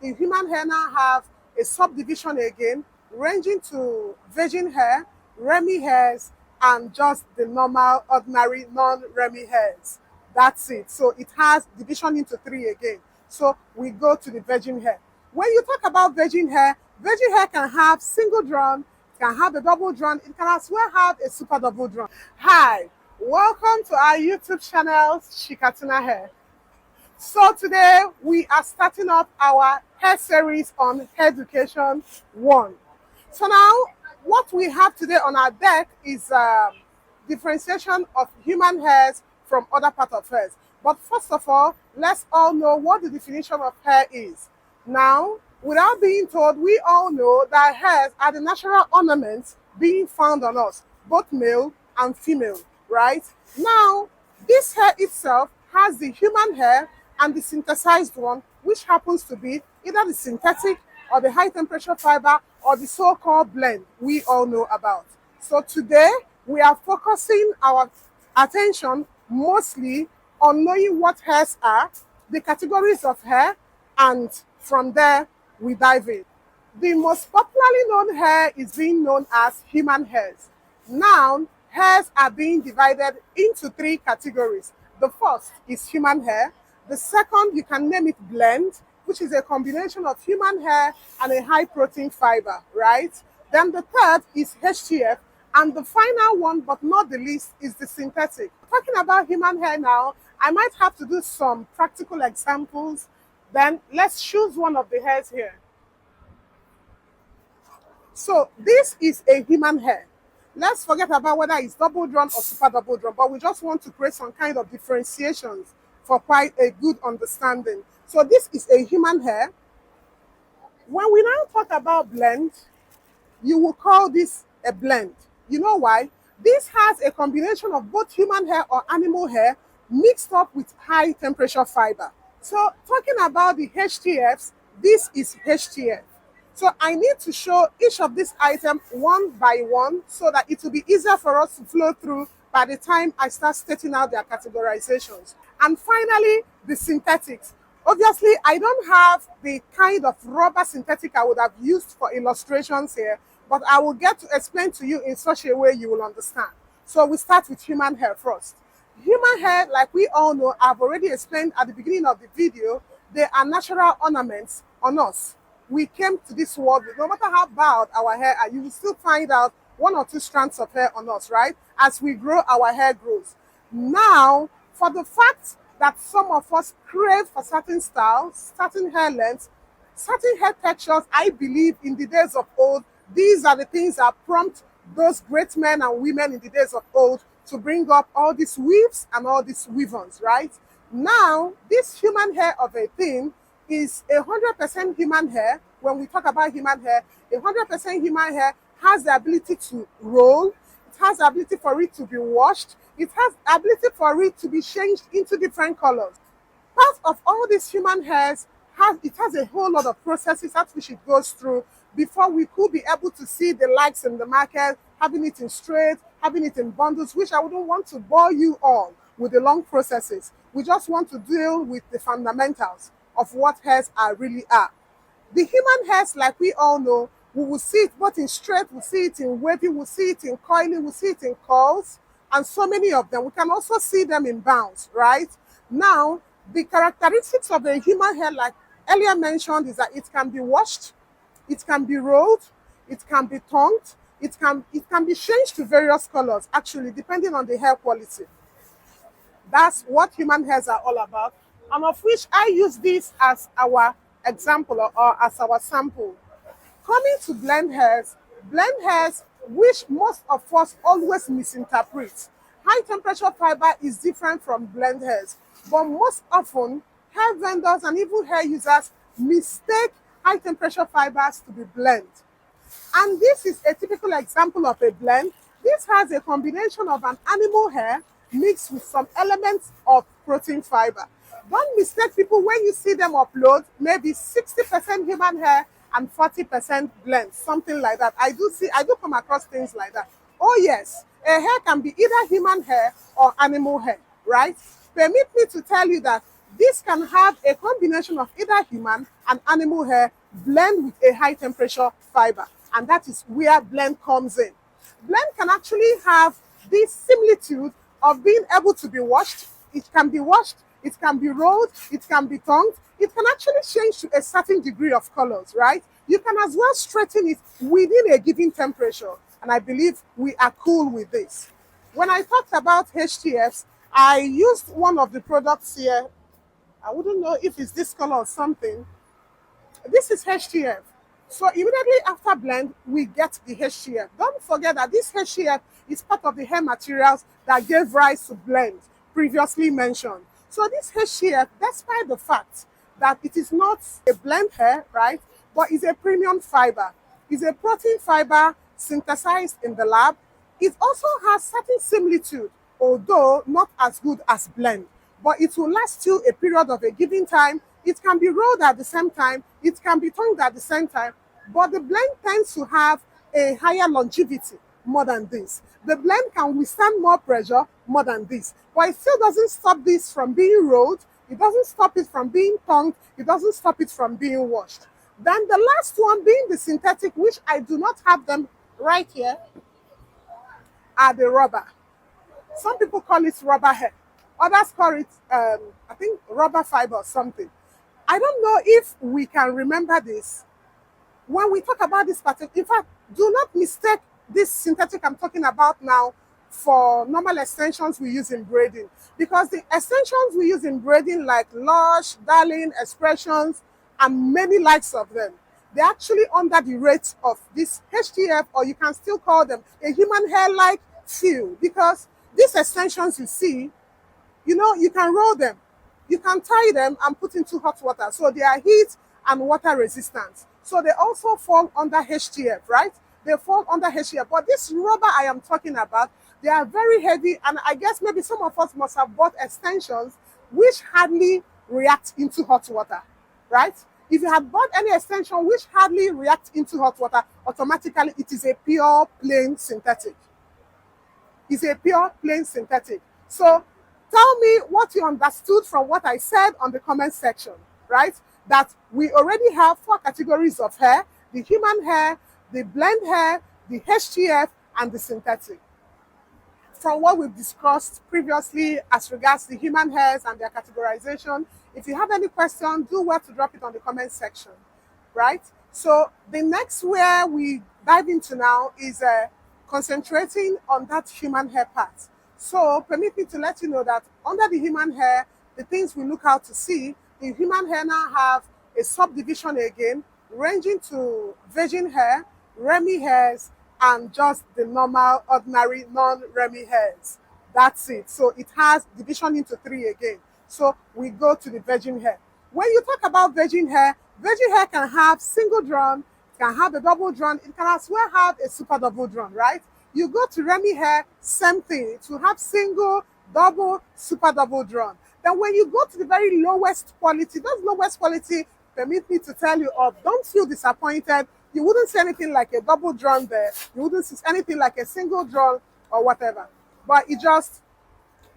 the human hair now have a subdivision again, ranging to virgin hair, Remy hairs, and just the normal, ordinary, non-Remy hairs. That's it. So it has division into three again. So we go to the virgin hair. When you talk about virgin hair can have single drawn, it can have a double drawn, it can as well have a super double drawn. Hi, welcome to our YouTube channel, Shikatina Hair. So today we are starting up our hair series on Hairducation 1. So now what we have today on our deck is differentiation of human hairs from other part of hairs. But first of all, let's all know what the definition of hair is. Now, without being told, we all know that hairs are the natural ornaments being found on us, both male and female, right? Now, this hair itself has the human hair and the synthesized one, which happens to be either the synthetic or the high temperature fiber or the so-called blend we all know about. So today we are focusing our attention mostly on knowing what hairs are, the categories of hair, and from there we dive in. The most popularly known hair is being known as human hairs. Now, hairs are being divided into three categories. The first is human hair. The second, you can name it blend, which is a combination of human hair and a high protein fiber, right? Then the third is HTF, and the final one, but not the least, is the synthetic. Talking about human hair now, I might have to do some practical examples. Then let's choose one of the hairs here. So this is a human hair. Let's forget about whether it's double drawn or super double drawn, but we just want to create some kind of differentiations for quite a good understanding. So this is a human hair. When we now talk about blend, you will call this a blend. You know why? This has a combination of both human hair or animal hair mixed up with high temperature fiber. So talking about the HTFs, this is HTF. So I need to show each of these items one by one so that it will be easier for us to flow through by the time I start stating out their categorizations. And finally, the synthetics. Obviously, I don't have the kind of rubber synthetic I would have used for illustrations here, but I will get to explain to you in such a way you will understand. So we start with human hair first. Human hair, like we all know, I've already explained at the beginning of the video, they are natural ornaments on us. We came to this world with, no matter how bald our hair are, you will still find out one or two strands of hair on us, right? As we grow, our hair grows. Now, for the fact that some of us crave for certain styles, certain hair lengths, certain hair textures, I believe in the days of old, these are the things that prompt those great men and women in the days of old to bring up all these weaves and all these weave-ons, right? Now, this human hair of a thing is 100% human hair. When we talk about human hair, 100% human hair has the ability to roll, it has the ability for it to be washed, it has the ability for it to be changed into different colors. Part of all these human hairs has a whole lot of processes at which it goes through before we could be able to see the likes in the market, having it in straight, having it in bundles, which I wouldn't want to bore you all with the long processes. We just want to deal with the fundamentals of what hairs really are. The human hairs, like we all know, we will see it both in straight, we'll see it in wavy, we'll see it in coiling, we'll see it in curls, and so many of them. We can also see them in bounds, right? Now, the characteristics of the human hair, like earlier mentioned, is that it can be washed, it can be rolled, it can be tongued, it can be changed to various colors, actually, depending on the hair quality. That's what human hairs are all about, and of which I use this as our example or as our sample. Coming to blend hairs, which most of us always misinterpret. High temperature fiber is different from blend hairs, but most often hair vendors and even hair users mistake high temperature fibers to be blend. And this is a typical example of a blend. This has a combination of an animal hair mixed with some elements of protein fiber. Don't mistake people when you see them upload maybe 60% human hair and 40% blend, something like that. I do come across things like that. Oh yes, a hair can be either human hair or animal hair, right? Permit me to tell you that This can have a combination of either human and animal hair blend with a high temperature fiber, and that is where blend comes in. Blend can actually have this similitude of being able to be washed. It can be washed, it can be rolled, it can be tongued, it can actually change to a certain degree of colors, right? You can as well straighten it within a given temperature, and I believe we are cool with this. When I talked about HTFs, I used one of the products here. I wouldn't know if it's this color or something. This is HTF. So immediately after blend, we get the HTF. Don't forget that this HTF is part of the hair materials that gave rise to blend previously mentioned. So this HTF, despite the fact that it is not a blend hair, right, but is a premium fiber, is a protein fiber synthesized in the lab, it also has certain similitude, although not as good as blend, but it will last you a period of a given time. It can be rolled at the same time, it can be tongued at the same time, but the blend tends to have a higher longevity more than this. The blend can withstand more pressure more than this, but it still doesn't stop this from being rolled, it doesn't stop it from being tongued, it doesn't stop it from being washed. Then the last one being the synthetic, which I do not have them right here, are the rubber. Some people call it rubber hair. Others call it, I think, rubber fiber or something. I don't know if we can remember this. When we talk about this particular, in fact, do not mistake this synthetic I'm talking about now for normal extensions we use in braiding. Because the extensions we use in braiding, like Lush, Darling, Expressions, and many likes of them, they're actually under the rate of this HTF, or you can still call them a human hair-like feel, because these extensions you see, you can roll them, you can tie them and put into hot water. So they are heat and water resistant. So they also fall under HTF, right? They fall under HTF. But this rubber I am talking about, they are very heavy. And I guess maybe some of us must have bought extensions which hardly react into hot water, right? If you have bought any extension which hardly react into hot water, automatically it is a pure plain synthetic. Is a pure plain synthetic. So tell me what you understood from what I said on the comment section, right? That we already have 4 categories of hair: the human hair, the blend hair, the HTF, and the synthetic. From what we've discussed previously as regards the human hairs and their categorization, if you have any question, do well to drop it on the comment section, right? So the next where we dive into now is concentrating on that human hair part. So permit me to let you know that under the human hair, the things we look out to see, the human hair now have a subdivision again, ranging to virgin hair, Remy hairs, and just the normal, ordinary, non-Remy hairs. That's it. So it has division into 3 again. So we go to the virgin hair. When you talk about virgin hair can have single drawn, it can have a double drawn, it can as well have a super double drawn, right? You go to Remy hair, same thing. It will have single, double, super double drawn. Then when you go to the very lowest quality, those lowest quality, permit me to tell you of, don't feel disappointed. You wouldn't see anything like a double drawn there. You wouldn't see anything like a single drawn or whatever. But it just,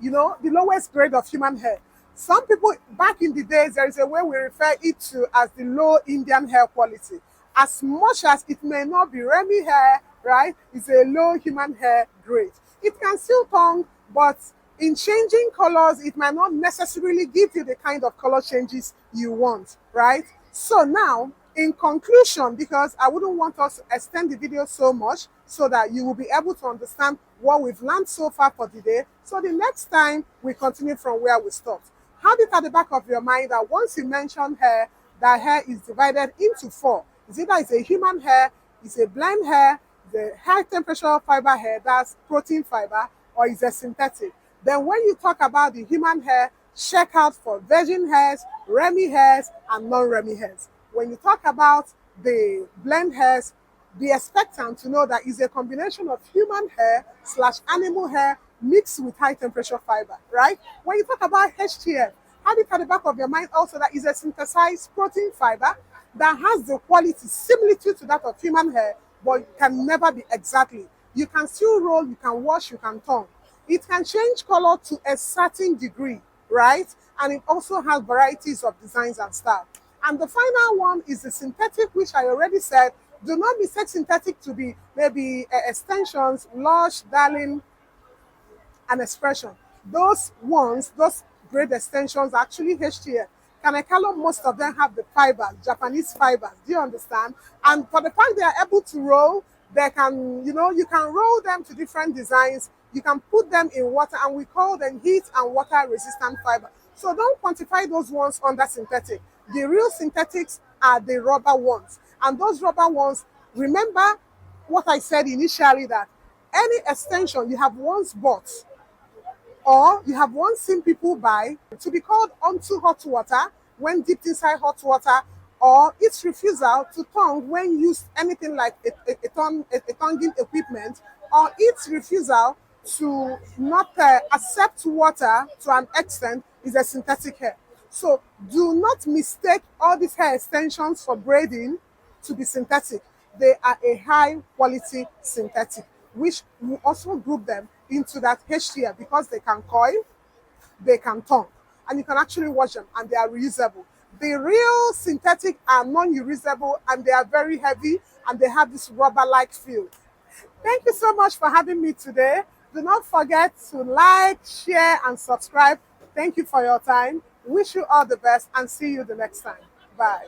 the lowest grade of human hair. Some people, back in the days, there is a way we refer it to as the low Indian hair quality. As much as it may not be Remy hair, right, it's a low human hair grade. It can still tongue, but in changing colors, it might not necessarily give you the kind of color changes you want, right? So now, in conclusion, because I wouldn't want us to extend the video so much so that you will be able to understand what we've learned so far for the day. So the next time we continue from where we stopped. Have it at the back of your mind that once you mention hair, that hair is divided into 4. It's either it's a human hair, it's a blend hair, the high temperature fiber hair, that's protein fiber, or it's a synthetic. Then when you talk about the human hair, check out for virgin hairs, Remy hairs, and non-Remy hairs. When you talk about the blend hairs, be expectant to know that it's a combination of human hair / animal hair mixed with high temperature fiber, right? When you talk about HTF, have it at the back of your mind also that is a synthesized protein fiber that has the quality similitude to that of human hair, but can never be exactly. You can still roll, you can wash, you can tongue. It can change color to a certain degree, right? and it also has varieties of designs and style. And the final one is the synthetic, which I already said. Do not mistake synthetic to be maybe extensions, lush, darling, and expression. Those ones, those braid extensions are actually HTL. Kanekalo, most of them have the fibers, Japanese fibers. Do you understand? And for the fact they are able to roll, they can, you can roll them to different designs. You can put them in water, and we call them heat and water resistant fiber. So don't quantify those ones under synthetic. The real synthetics are the rubber ones. And those rubber ones, remember what I said initially, that any extension you have once bought or you have once seen people buy to be called onto hot water when dipped inside hot water, or its refusal to tongue when used anything like a tonguing equipment, or its refusal to not accept water to an extent is a synthetic hair. So do not mistake all these hair extensions for braiding to be synthetic. They are a high quality synthetic, which we also group them into that HTL because they can coil, they can tongue, and you can actually wash them, and they are reusable. The real synthetic are non-reusable, and they are very heavy, and they have this rubber-like feel. Thank you so much for having me today. Do not forget to like, share, and subscribe. Thank you for your time. Wish you all the best, and see you the next time. Bye.